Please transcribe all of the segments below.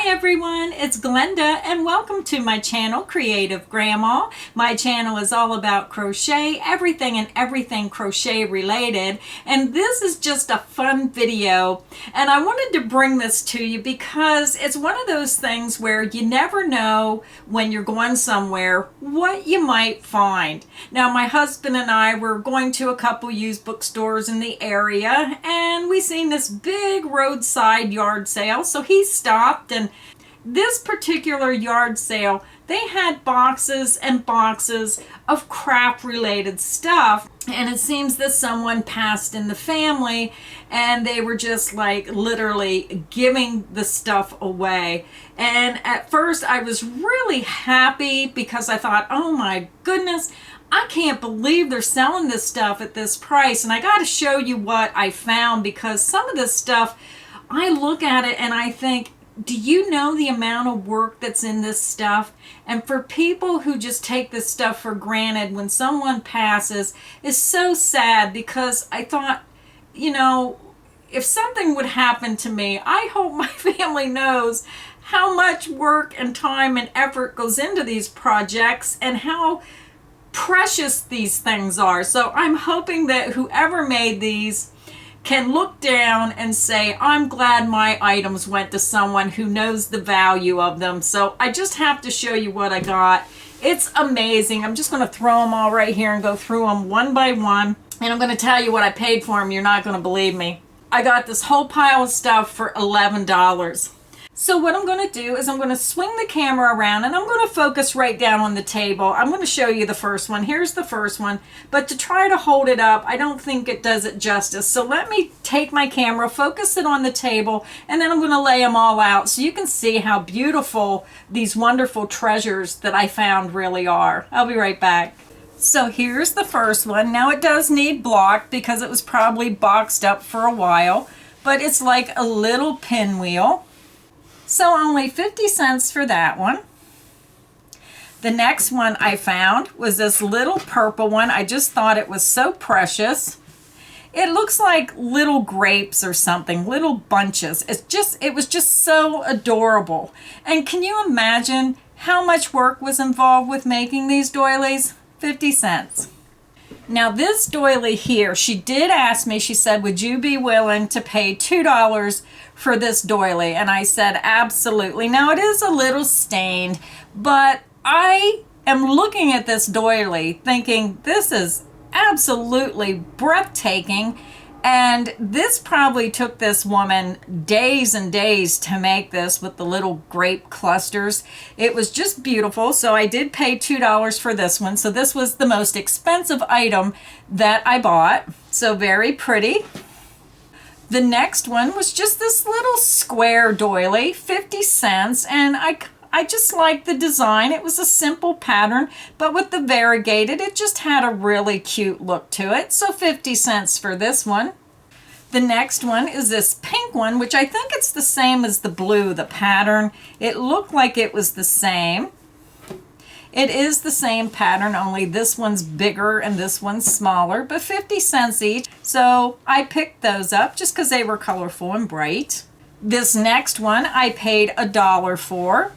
Hi everyone, it's Glenda and welcome to my channel, Creative Grandma. My channel is all about crochet, everything crochet related, and this is just a fun video. And I wanted to bring this to you because it's one of those things where you never know when you're going somewhere what you might find. Now my husband and I were going to a couple used bookstores in the area and we seen this big roadside yard sale, so he stopped. And this particular yard sale, they had boxes and boxes of craft related stuff, and it seems that someone passed in the family and they were just like literally giving the stuff away. And at first I was really happy because I thought, oh my goodness, I can't believe they're selling this stuff at this price. And I got to show you what I found, because some of this stuff, I look at it and I think, do you know the amount of work that's in this stuff? And for people who just take this stuff for granted when someone passes, is so sad, because I thought, you know, if something would happen to me, I hope my family knows how much work and time and effort goes into these projects and how precious these things are. So I'm hoping that whoever made these can look down and say, I'm glad my items went to someone who knows the value of them. So I just have to show you what I got. It's amazing. I'm just going to throw them all right here and go through them one by one. And I'm going to tell you what I paid for them. You're not going to believe me. I got this whole pile of stuff for $11. So what I'm going to do is I'm going to swing the camera around and I'm going to focus right down on the table. I'm going to show you the first one. Here's the first one. But to try to hold it up, I don't think it does it justice. So let me take my camera, focus it on the table, and then I'm going to lay them all out so you can see how beautiful these wonderful treasures that I found really are. I'll be right back. So here's the first one. Now it does need blocked because it was probably boxed up for a while, but it's like a little pinwheel. So only 50 cents for that one. The next one I found was this little purple one. I just thought it was so precious. It looks like little grapes or something, little bunches. It was just so adorable. And can you imagine how much work was involved with making these doilies? 50 cents. Now this doily here, she did ask me, she said, would you be willing to pay $2 for this doily? And I said, absolutely. Now it is a little stained, but I am looking at this doily thinking this is absolutely breathtaking. And this probably took this woman days and days to make this with the little grape clusters. It was just beautiful. So I did pay $2 for this one. So this was the most expensive item that I bought. So very pretty. The next one was just this little square doily, 50 cents. And I just liked the design. It was a simple pattern, but with the variegated, it just had a really cute look to it. So 50 cents for this one. The next one is this pink one, which I think it's the same as the blue, the pattern. It looked like it was the same. It is the same pattern, only this one's bigger and this one's smaller, but 50 cents each. So I picked those up just because they were colorful and bright. This next one I paid $1 for.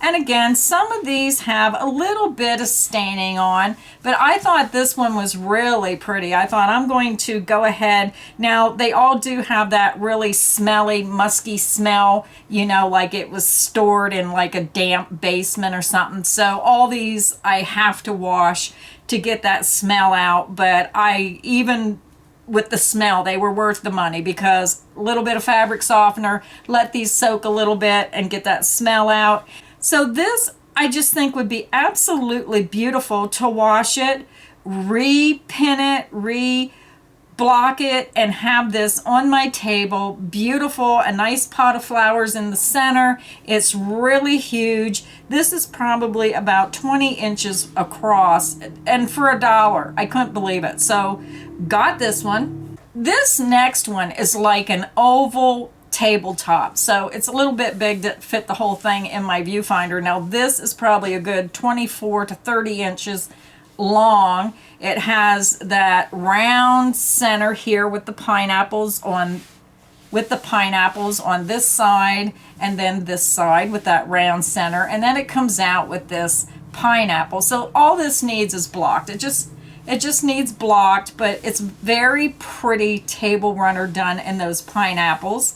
And again, some of these have a little bit of staining on, but I thought this one was really pretty. I thought I'm going to go ahead. Now, they all do have that really smelly, musky smell, you know, like it was stored in like a damp basement or something. So all these I have to wash to get that smell out, but even with the smell, they were worth the money, because a little bit of fabric softener, let these soak a little bit and get that smell out. So this, I just think, would be absolutely beautiful to wash it, re-pin it, re-block it, and have this on my table. Beautiful, a nice pot of flowers in the center. It's really huge. This is probably about 20 inches across, and for $1. I couldn't believe it. So got this one. This next one is like an oval tabletop, so it's a little bit big to fit the whole thing in my viewfinder. Now this is probably a good 24 to 30 inches long. It has that round center here with the pineapples on with the pineapples on this side and then this side with that round center, and then it comes out with this pineapple. So all this needs is blocked. It just needs blocked, but it's very pretty table runner done in those pineapples.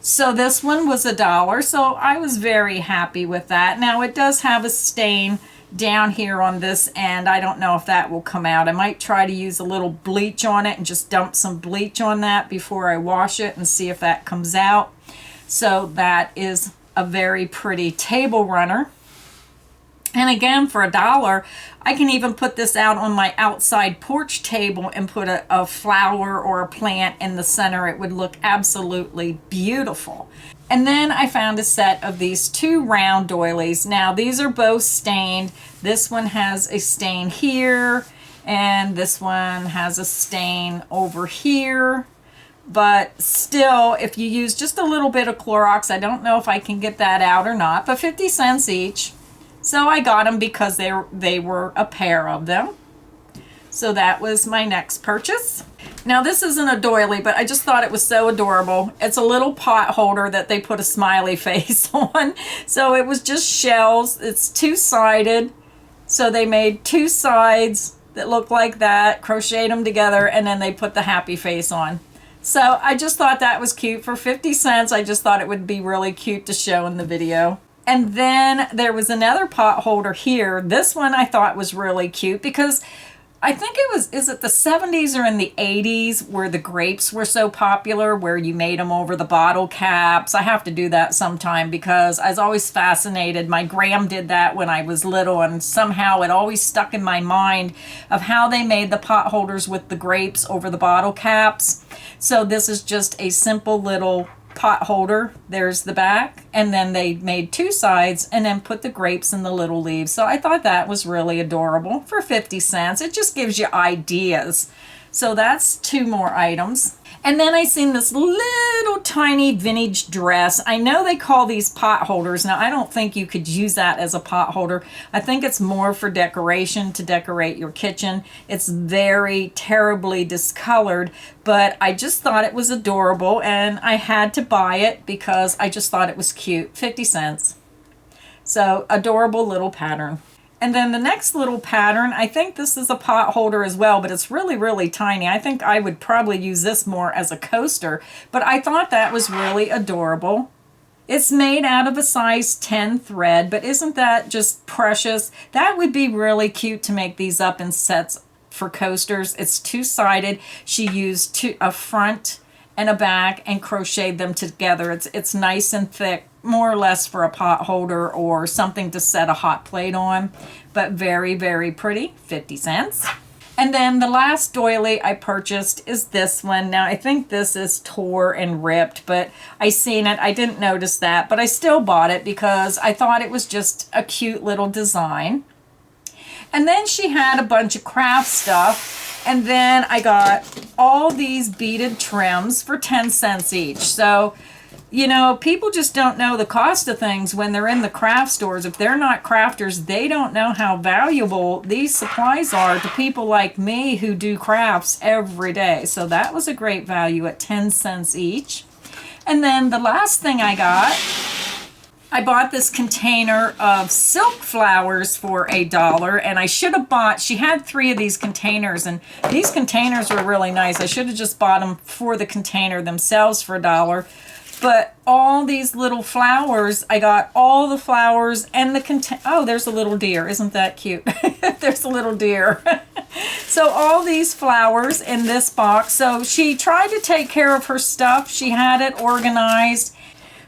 So this one was $1, so I was very happy with that. Now it does have a stain down here on this end. I don't know if that will come out. I might try to use a little bleach on it and just dump some bleach on that before I wash it and see if that comes out. So that is a very pretty table runner. And again, for $1, I can even put this out on my outside porch table and put a flower or a plant in the center. It would look absolutely beautiful. And then I found a set of these 2 round doilies. Now these are both stained. This one has a stain here, and this one has a stain over here. But still, if you use just a little bit of Clorox, I don't know if I can get that out or not, but 50 cents each. So I got them because they were a pair of them. So that was my next purchase. Now this isn't a doily, but I just thought it was so adorable. It's a little pot holder that they put a smiley face on. So it was just shells. It's 2-sided. So they made 2 sides that look like that, crocheted them together, and then they put the happy face on. So I just thought that was cute. For 50 cents, I just thought it would be really cute to show in the video. And then there was another pot holder here. This one I thought was really cute because I think it was, is it the 70s or in the 80s where the grapes were so popular, where you made them over the bottle caps? I have to do that sometime because I was always fascinated. My gram did that when I was little, and somehow it always stuck in my mind of how they made the pot holders with the grapes over the bottle caps. So this is just a simple little pot holder. There's the back, and then they made 2 sides and then put the grapes in the little leaves. So I thought that was really adorable for 50 cents. It just gives you ideas. So that's 2 more items. And then I seen this little tiny vintage dress. I know they call these pot holders. Now I don't think you could use that as a pot holder. I think it's more for decoration, to decorate your kitchen. It's very terribly discolored, but I just thought it was adorable and I had to buy it because I just thought it was cute. 50 cents. So adorable little pattern. And then the next little pattern, I think this is a pot holder as well, but it's really, really tiny. I think I would probably use this more as a coaster, but I thought that was really adorable. It's made out of a size 10 thread, but isn't that just precious? That would be really cute to make these up in sets for coasters. It's 2-sided. She used a front and a back and crocheted them together. It's nice and thick, more or less for a pot holder or something to set a hot plate on, but very, very pretty. 50 cents. And then the last doily I purchased is this one. Now I think this is tore and ripped, but I seen it. I didn't notice that, but I still bought it because I thought it was just a cute little design. And then she had a bunch of craft stuff. And then I got all these beaded trims for 10 cents each. So, you know, people just don't know the cost of things when they're in the craft stores. If they're not crafters, they don't know how valuable these supplies are to people like me who do crafts every day. So that was a great value at 10 cents each. And then the last thing I got, I bought this container of silk flowers for $1, and I should have bought, she had 3 of these containers, and these containers were really nice. I should have just bought them for the container themselves for $1. But all these little flowers, I got all the flowers and the container. Oh, there's a little deer. Isn't that cute? There's a little deer. So all these flowers in this box. So she tried to take care of her stuff. She had it organized.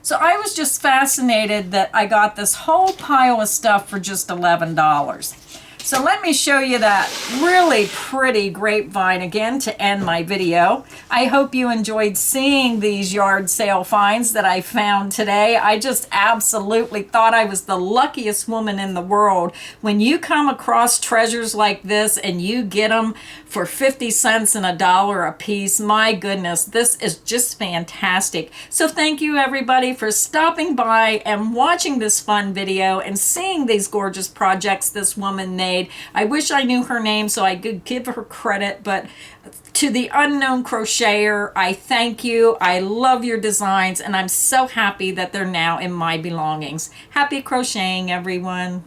So I was just fascinated that I got this whole pile of stuff for just $11. So let me show you that really pretty grapevine again to end my video. I hope you enjoyed seeing these yard sale finds that I found today. I just absolutely thought I was the luckiest woman in the world. When you come across treasures like this and you get them for 50 cents and $1 a piece, my goodness, this is just fantastic. So thank you everybody for stopping by and watching this fun video and seeing these gorgeous projects this woman made. made. I wish I knew her name so I could give her credit, but to the unknown crocheter, I thank you. I love your designs, and I'm so happy that they're now in my belongings. Happy crocheting, everyone.